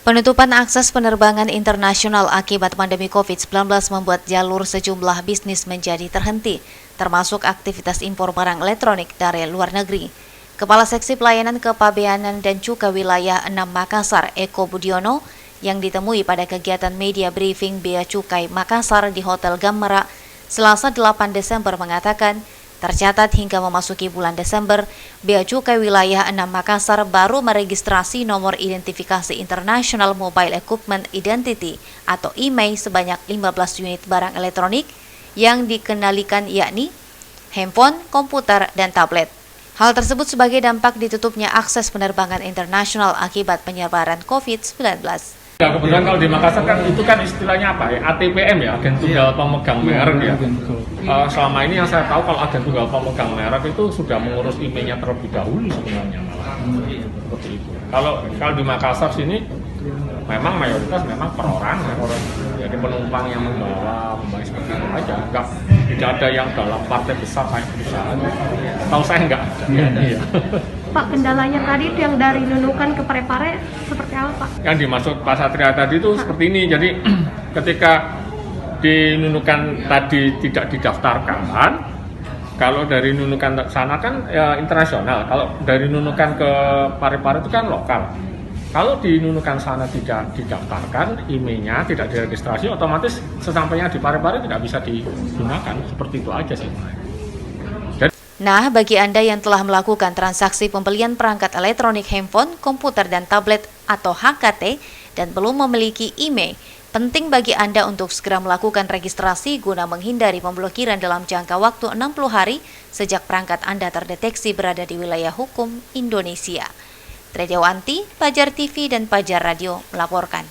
Penutupan akses penerbangan internasional akibat pandemi COVID-19 membuat jalur sejumlah bisnis menjadi terhenti, termasuk aktivitas impor barang elektronik dari luar negeri. Kepala Seksi Pelayanan Kepabeanan dan Cukai Wilayah 6 Makassar, Eko Budiono, yang ditemui pada kegiatan media briefing Bea Cukai Makassar di Hotel Gammera, Selasa 8 Desember mengatakan, tercatat hingga memasuki bulan Desember, Bea Cukai Wilayah 6 Makassar baru meregistrasi nomor identifikasi International Mobile Equipment Identity atau IMEI sebanyak 15 unit barang elektronik yang dikenalikan, yakni handphone, komputer, dan tablet. Hal tersebut sebagai dampak ditutupnya akses penerbangan internasional akibat penyebaran COVID-19. Ya, kebetulan kalau di Makassar kan itu kan istilahnya apa ya, ATPM ya, agen tunggal pemegang merek ya. Selama ini yang saya tahu kalau agen tunggal pemegang merek itu sudah mengurus IMEI-nya terlebih dahulu sebenarnya malah. Seperti itu. Kalau di Makassar sini memang mayoritas memang perorangan, jadi penumpang yang membawa seperti itu aja. Tidak ada yang dalam partai besar kayak perusahaan. Tahu saya enggak ada. Ya. Pak, kendalanya tadi itu yang dari Nunukan ke Parepare seperti apa, Pak? Yang dimaksud Pak Satria tadi itu seperti ini. Jadi ketika di Nunukan tadi tidak didaftarkan, kalau dari Nunukan sana kan ya, internasional. Kalau dari Nunukan ke Parepare itu kan lokal. Kalau di Nunukan sana tidak didaftarkan, IMEI-nya tidak diregistrasi, otomatis sesampainya di Parepare tidak bisa digunakan. Seperti itu aja sih. Nah, bagi Anda yang telah melakukan transaksi pembelian perangkat elektronik handphone, komputer, dan tablet atau HKT dan belum memiliki IMEI, penting bagi Anda untuk segera melakukan registrasi guna menghindari pemblokiran dalam jangka waktu 60 hari sejak perangkat Anda terdeteksi berada di wilayah hukum Indonesia. Tredewanti, Pajar TV dan Pajar Radio melaporkan.